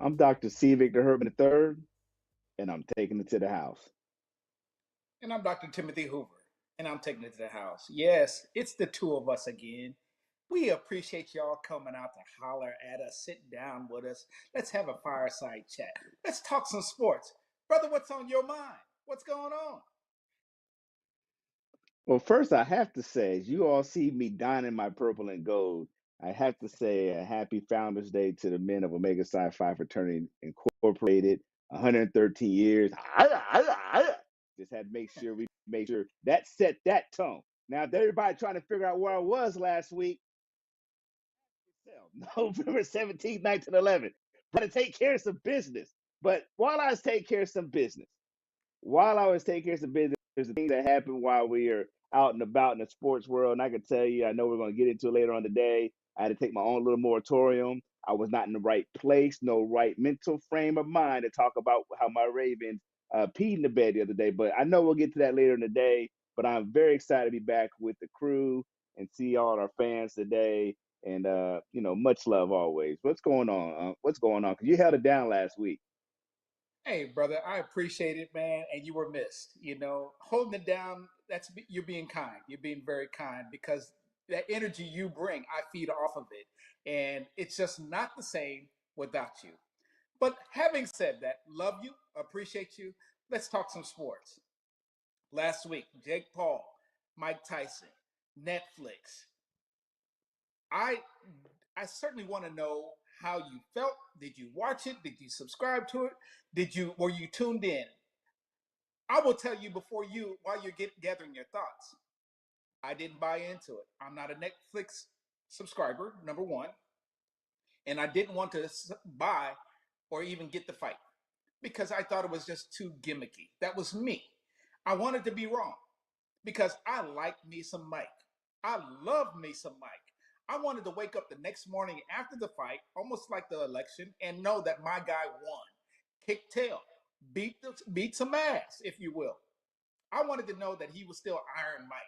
I'm Dr. C. Victor Herman III, and I'm taking it to the house. And I'm Dr. Timothy Hoover, and I'm taking it to the house. Yes, it's the two of us again. We appreciate y'all coming out to holler at us, sit down with us. Let's have a fireside chat. Let's talk some sports. Brother, what's on your mind? What's going on? Well, first, I have to say, as you all see me donning my purple and gold, I have to say a happy Founders Day to the men of Omega Psi Phi Fraternity Incorporated. 113 years. Just had to make sure we make sure that set that tone. Now, if everybody trying to figure out where I was last week, November 17th, 1911, trying to take care of some business. But while I was taking care of some business, while I was taking care of some business, there's a thing that happened while we are out and about in the sports world. And I can tell you, I know we're going to get into it later on today. I had to take my own little moratorium. I was not in the right place, no right mental frame of mind to talk about how my Ravens peed in the bed the other day. But I know we'll get to that later in the day. But I'm very excited to be back with the crew and see all our fans today. And much love always. What's going on? What's going on? Because you held it down last week. Hey, brother, I appreciate it, man. And you were missed. Holding it down. You're being kind. You're being very kind because that energy you bring, I feed off of it, and it's just not the same without you. But having said that, love you, appreciate you. Let's talk some sports. Last week, Jake Paul, Mike Tyson, Netflix. I I certainly want to know how you felt. Did you watch it? Did you subscribe to it? Were you tuned in? I will tell you before you while you're gathering your thoughts. I didn't buy into it. I'm not a Netflix subscriber, number one, and I didn't want to buy or even get the fight because I thought it was just too gimmicky. That was me. I wanted to be wrong because I like me some Mike. I love me some Mike. I wanted to wake up the next morning after the fight, almost like the election, and know that my guy won, kicked tail, beat some ass, if you will. I wanted to know that he was still Iron Mike.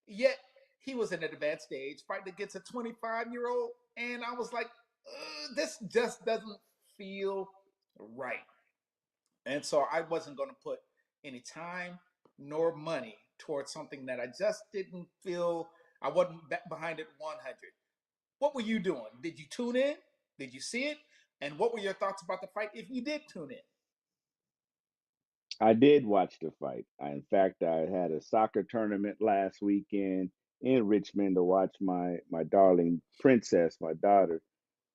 Yet he was in an advanced stage fighting against a 25-year-old, and I was like, this just doesn't feel right. And so I wasn't going to put any time nor money towards something that I just didn't feel I wasn't behind it 100. What were you doing? Did you tune in? Did you see it? And what were your thoughts about the fight if you did tune in? I did watch the fight. In fact, I had a soccer tournament last weekend in Richmond to watch my darling princess, my daughter.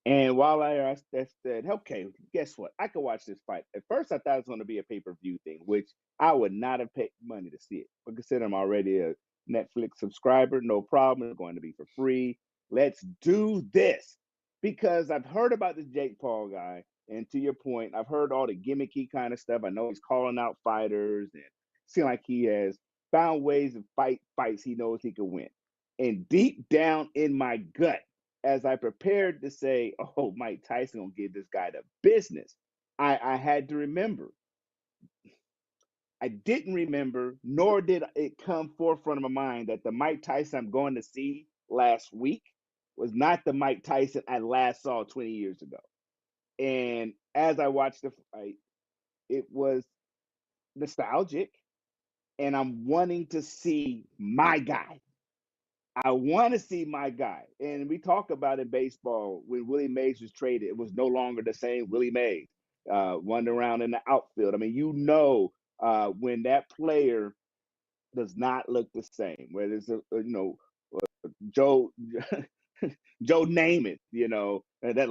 And while I said, okay, guess what? I could watch this fight. At first, I thought it was going to be a pay per view thing, which I would not have paid money to see it. But consider I'm already a Netflix subscriber, no problem. It's going to be for free. Let's do this because I've heard about this Jake Paul guy. And to your point, I've heard all the gimmicky kind of stuff. I know he's calling out fighters and seem like he has found ways to fight fights he knows he can win. And deep down in my gut, as I prepared to say, "Oh, Mike Tyson gonna give this guy the business," I had to remember. I didn't remember, nor did it come forefront of my mind that the Mike Tyson I'm going to see last week was not the Mike Tyson I last saw 20 years ago. And as I watched the fight, it was nostalgic, and I'm wanting to see my guy. I want to see my guy. And we talk about in baseball when Willie Mays was traded, it was no longer the same Willie Mays wandering around in the outfield. I mean, when that player does not look the same, whether it's Joe Joe Namath, that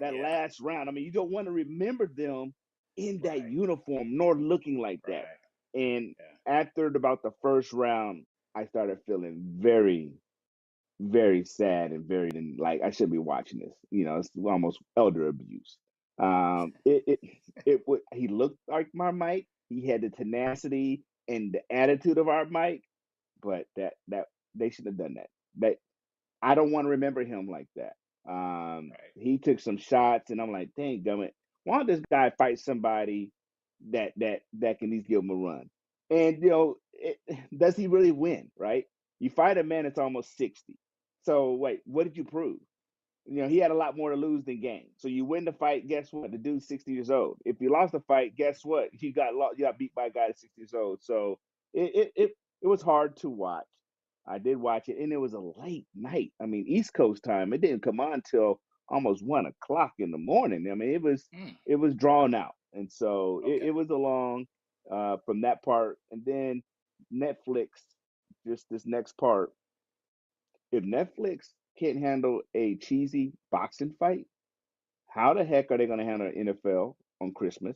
Yeah, last round. I mean, you don't want to remember them in that right, uniform nor looking like that. right. And Yeah. after about the first round, I started feeling very, very sad and very like I should be watching this. It's almost elder abuse. He looked like my Mike. He had the tenacity and the attitude of our Mike, but that they should have done that. That I don't want to remember him like that. Right. He took some shots, and I'm like, dang, gummit, why don't this guy fight somebody that can at least give him a run? And does he really win? Right? You fight a man that's almost 60. So wait, what did you prove? he had a lot more to lose than gain. So you win the fight, guess what? The dude's 60 years old. If you lost the fight, guess what? You got beat by a guy that's 60 years old. So it was hard to watch. I did watch it, and it was a late night. I mean, East Coast time. It didn't come on till almost 1 o'clock in the morning. I mean, Mm, it was drawn out, and so it okay. was a long from that part, and then Netflix. Just this next part, if Netflix can't handle a cheesy boxing fight, how the heck are they going to handle NFL on Christmas?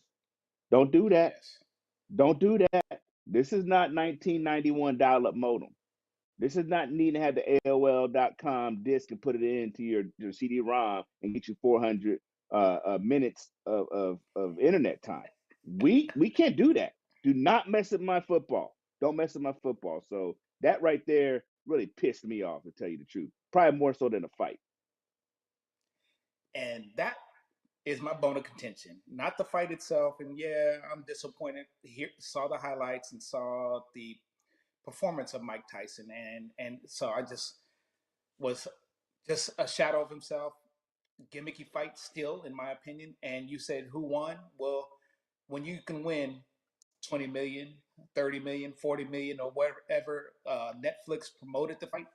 Don't do that. Yes. Don't do that. This is not 1991 dial up modem. This is not needing to have the AOL.com disk and put it into your CD-ROM and get you 400 minutes of internet time. We can't do that. Do not mess with my football. Don't mess with my football. So that right there really pissed me off, to tell you the truth. Probably more so than a fight. And that is my bone of contention, not the fight itself. And yeah, I'm disappointed. Here, saw the highlights and saw the performance of Mike Tyson, and so I just was just a shadow of himself. Gimmicky fight still, in my opinion. And you said who won? Well, when you can win 20 million, 30 million, 40 million, or whatever Netflix promoted the fight,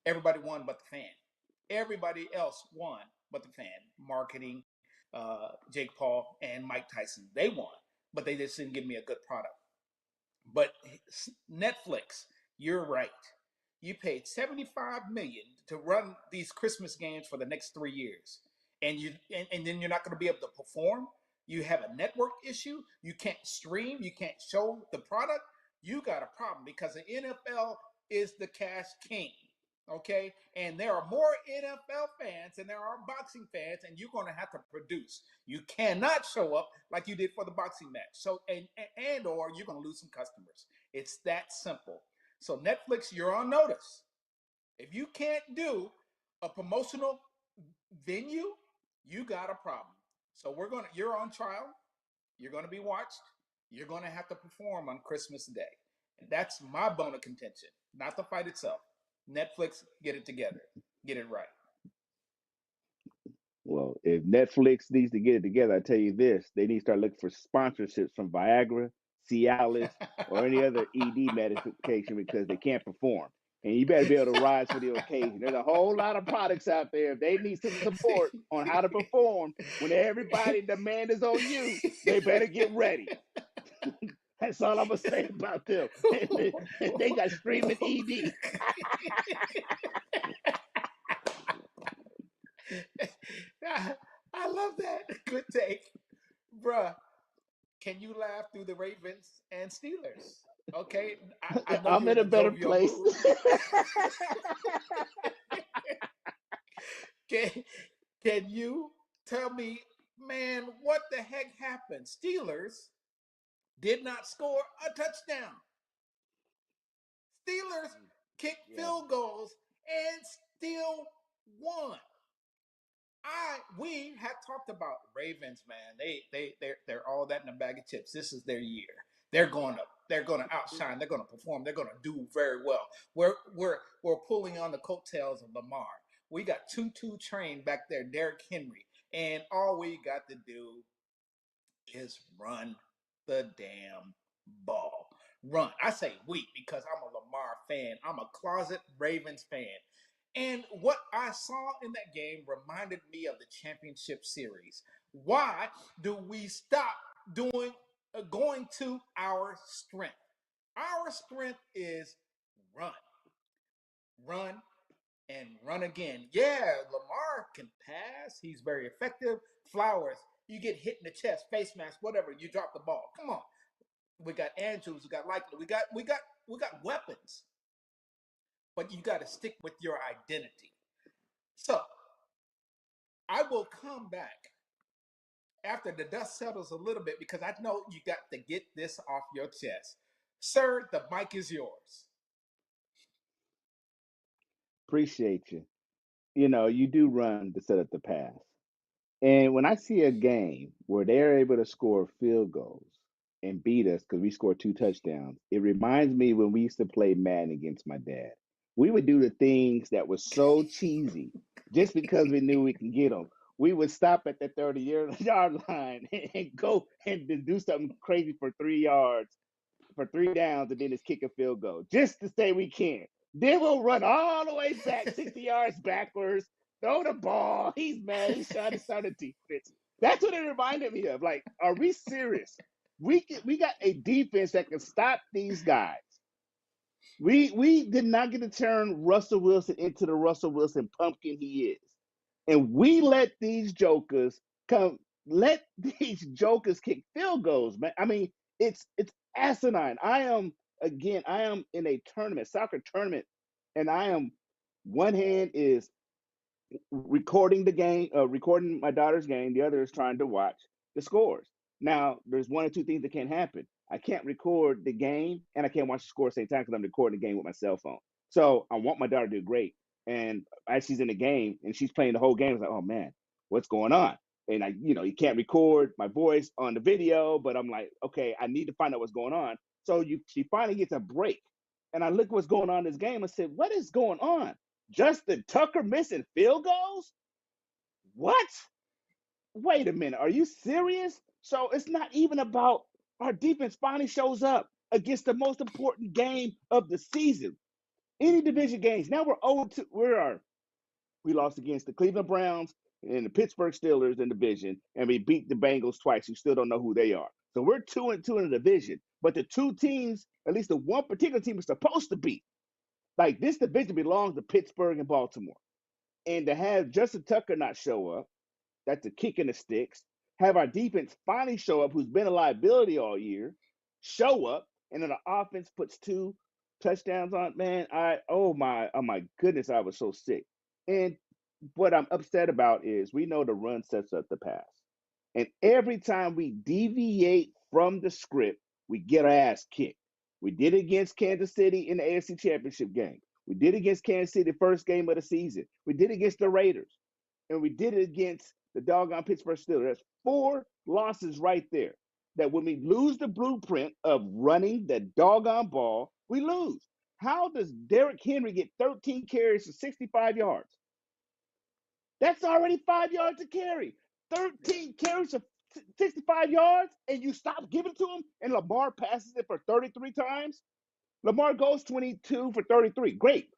everybody won but the fan. Everybody else won but the fan. Marketing, Jake Paul and Mike Tyson, they won, but they just didn't give me a good product. But Netflix, you're right. You paid 75 million to run these Christmas games for the next 3 years, and then you're not going to be able to perform. You have a network issue. You can't stream. You can't show the product. You got a problem because the NFL is the cash king. Okay, and there are more NFL fans than there are boxing fans, and you're going to have to produce. You cannot show up like you did for the boxing match. So and or you're going to lose some customers. It's that simple. So Netflix, you're on notice. If you can't do a promotional venue, you got a problem. So you're on trial. You're gonna be watched. You're gonna have to perform on Christmas Day. And that's my bone of contention, not the fight itself. Netflix, get it together. Get it right. Well, if Netflix needs to get it together, I tell you this, they need to start looking for sponsorships from Viagra, Cialis, or any other ED medication because they can't perform. And you better be able to rise for the occasion. There's a whole lot of products out there. If they need some support on how to perform when everybody demand is on you, they better get ready. That's all I'm gonna say about them. They got streaming ED. I love that. Good take. Bruh, can you laugh through the Ravens and Steelers? Okay, I know I'm you're in in a a better jovial place. mood. can, can you tell me, man, what the heck happened? Steelers did not score a touchdown. Steelers kicked Yeah. field goals and still won. We had talked about Ravens, man. They're all that in a bag of chips. This is their year. They're gonna outshine. They're gonna perform. They're gonna do very well. We're pulling on the coattails of Lamar. We got two trained back there, Derrick Henry, and all we got to do is run the damn ball. Run. I say we because I'm a Lamar fan. I'm a closet Ravens fan. And what I saw in that game reminded me of the championship series. Why do we stop doing going to our strength? Our strength is run, run, and run again. Yeah, Lamar can pass. He's very effective. Flowers, you get hit in the chest, face mask, whatever. You drop the ball. Come on. We got Andrews. We got Likely. We got weapons. But you got to stick with your identity. So I will come back after the dust settles a little bit because I know you got to get this off your chest. Sir, the mic is yours. Appreciate you. You do run to set up the pass. And when I see a game where they're able to score field goals and beat us because we scored 2 touchdowns, it reminds me when we used to play Madden against my dad. We would do the things that were so cheesy. just because we knew we can get them. We would stop at the 30-yard line and go and do something crazy for 3 yards, for 3 downs, and then just kick a field goal just to say we can. Then we'll run all the way back 60 yards backwards, throw the ball. He's mad. He's trying to start a defense. That's what it reminded me of. Like, are we serious? We got a defense that can stop these guys. We did not get to turn Russell Wilson into the Russell Wilson pumpkin he is. And we let these jokers come let these jokers kick field goals, man. I mean, it's asinine. I am in a tournament, soccer tournament, and I am one hand is recording the game, recording my daughter's game. The other is trying to watch the scores. Now, there's one or two things that can't happen. I can't record the game and I can't watch the score at the same time because I'm recording the game with my cell phone. So I want my daughter to do great. And as she's in the game and she's playing the whole game, it's like, oh man, what's going on? And you can't record my voice on the video, but I'm like, okay, I need to find out what's going on. So she finally gets a break. And I look what's going on in this game and said, what is going on? Justin Tucker missing field goals? What? Wait a minute. Are you serious? So it's not even about our defense finally shows up against the most important game of the season. Any division games. Now we're 0-2. We lost against the Cleveland Browns and the Pittsburgh Steelers in the division, and we beat the Bengals twice. You still don't know who they are. So we're 2-2 in the division. But the two teams, at least the one particular team, is supposed to beat. Like, this division belongs to Pittsburgh and Baltimore. And to have Justin Tucker not show up, that's a kick in the sticks. Have our defense finally show up, who's been a liability all year, show up, and then the offense puts 2 touchdowns on. Man, oh my goodness, I was so sick. And what I'm upset about is we know the run sets up the pass. And every time we deviate from the script, we get our ass kicked. We did it against Kansas City in the AFC Championship game. We did it against Kansas City the first game of the season. We did it against the Raiders. And we did it against the doggone Pittsburgh Steelers. That's 4 losses right there. That when we lose the blueprint of running the doggone ball, we lose. How does Derrick Henry get 13 carries for 65 yards? That's already 5 yards to carry. 13 carries for 65 yards, and you stop giving to him, and Lamar passes it for 33 times. Lamar goes 22 for 33. Great.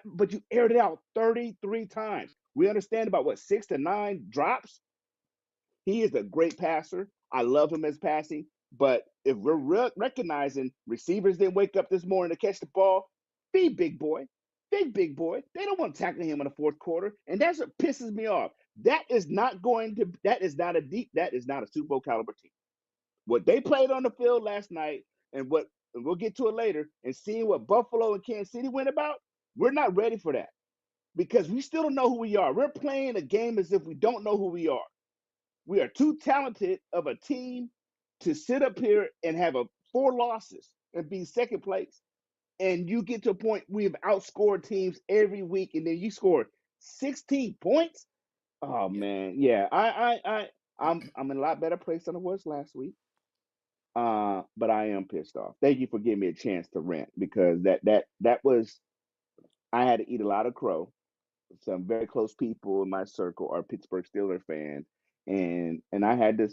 But you aired it out 33 times. We understand about what, 6 to 9 drops. He is a great passer. I love him as passing. But if we're recognizing receivers didn't wake up this morning to catch the ball, be big boy. Big boy. They don't want to tackle him in the fourth quarter. And that's what pisses me off. That is not a Super Bowl caliber team. What they played on the field last night and we'll get to it later, and seeing what Buffalo and Kansas City went about, we're not ready for that because we still don't know who we are. We're playing a game as if we don't know who we are. We are too talented of a team to sit up here and have 4 losses and be second place. And you get to a point we've outscored teams every week, and then you score 16 points. Oh Yeah. man, yeah. I'm in a lot better place than I was last week. But I am pissed off. Thank you for giving me a chance to rant because that was I had to eat a lot of crow. Some very close people in my circle are Pittsburgh Steelers fans, and I had to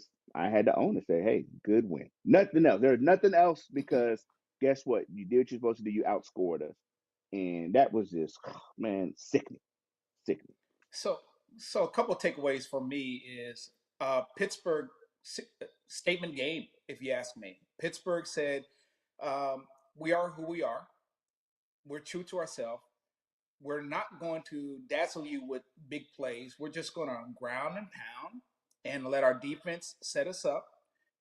own it. Say, hey, good win. Nothing else. There's nothing else because guess what? You did what you're supposed to do. You outscored us, and that was just man sickening, sickening. So, so a couple of takeaways for me is Pittsburgh statement game. If you ask me, Pittsburgh said, "We are who we are. We're true to ourselves. We're not going to dazzle you with big plays. We're just going to ground and pound and let our defense set us up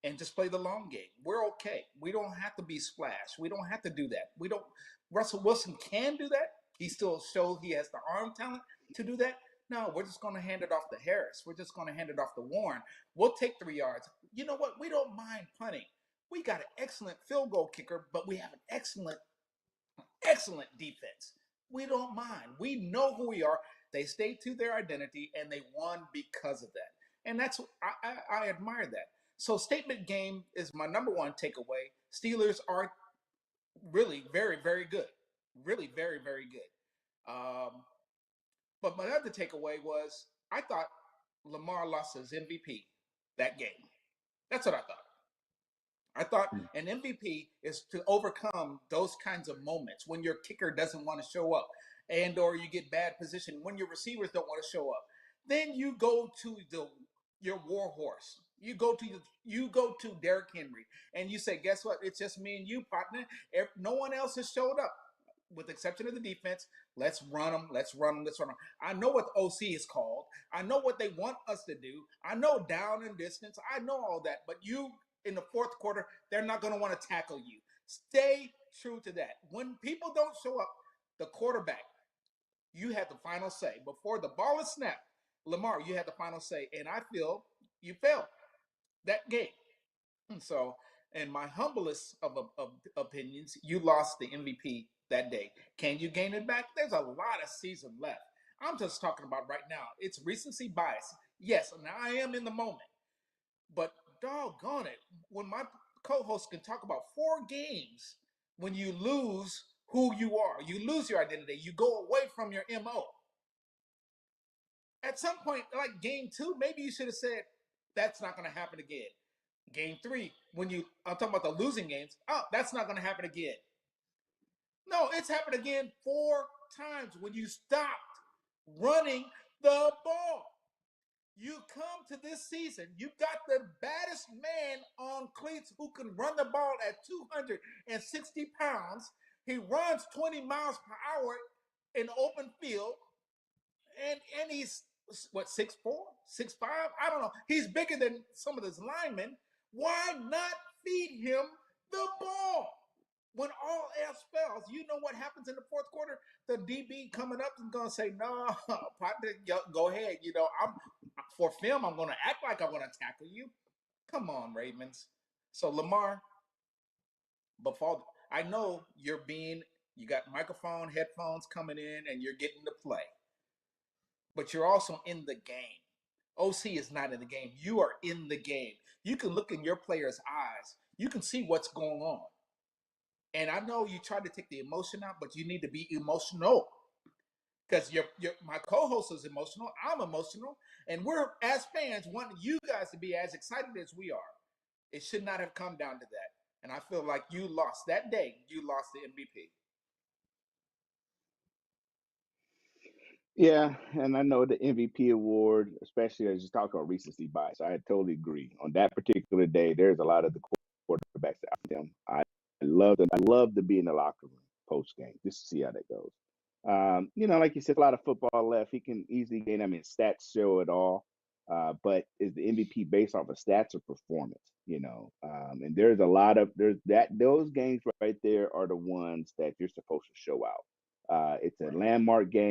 and just play the long game. We're okay. We don't have to be splash. We don't have to do that. We don't. Russell Wilson can do that. He still shows he has the arm talent to do that. No, we're just going to hand it off to Harris. We're just going to hand it off to Warren. We'll take 3 yards. You know what? We don't mind punting. We got an excellent field goal kicker, but we have an excellent defense. We don't mind. We know who we are. They stayed to their identity and they won because of that. And that's I admire that. So statement game is my number one takeaway. Steelers are really very good, really very good. Um, But my other takeaway was I thought Lamar lost his MVP that game. That's what I thought. I thought an MVP is to overcome those kinds of moments when your kicker doesn't want to show up and or you get bad position when your receivers don't want to show up. Then you go to your war horse. You go to Derrick Henry and you say, guess what? It's just me and you, partner. If no one else has showed up, with the exception of the defense. Let's run them. Let's run them. Let's run them. I know what the OC is called. I know what they want us to do. I know down and distance. I know all that. But you, in the fourth quarter, they're not going to want to tackle you. Stay true to that. When people don't show up, the quarterback, you had the final say. Before the ball is snapped, Lamar, you had the final say. And I feel you failed that game. So, in my humblest of opinions, you lost the MVP that day. Can you gain it back? There's a lot of season left. I'm just talking about right now. It's recency bias. Yes, and I am in the moment. But doggone it, when my co-host can talk about 4 games, when you lose who you are, you lose your identity, you go away from your MO. At some point, like game 2, maybe you should have said, that's not going to happen again. Game 3, when I'm talking about the losing games, oh, that's not going to happen again. No, it's happened again 4 times when you stopped running the ball. You come to this season, you got the baddest man on cleats who can run the ball at 260 pounds. He runs 20 miles per hour in open field, and he's what 6'4", 6'5"? I don't know. He's bigger than some of his linemen. Why not feed him the ball? When all else fails, you know what happens in the fourth quarter? The DB coming up and gonna say, "No, partner, go ahead." I'm for film. I'm gonna act like I want to tackle you. Come on, Ravens. So Lamar, before I know you got microphone, headphones coming in, and you're getting to play, but you're also in the game. OC is not in the game. You are in the game. You can look in your players' eyes. You can see what's going on. And I know you try to take the emotion out, but you need to be emotional because my co-host is emotional. I'm emotional, and we're as fans wanting you guys to be as excited as we are. It should not have come down to that. And I feel like you lost that day. You lost the MVP. Yeah, and I know the MVP award, especially as you talk about recency bias, I totally agree. On that particular day, there's a lot of the quarterbacks that I them. I love to be in the locker room post game just to see how that goes. Like you said, a lot of football left. He can easily gain. I mean, stats show it all. But is the MVP based off of stats or performance? And there's those games right there are the ones that you're supposed to show out. It's a Right. landmark game.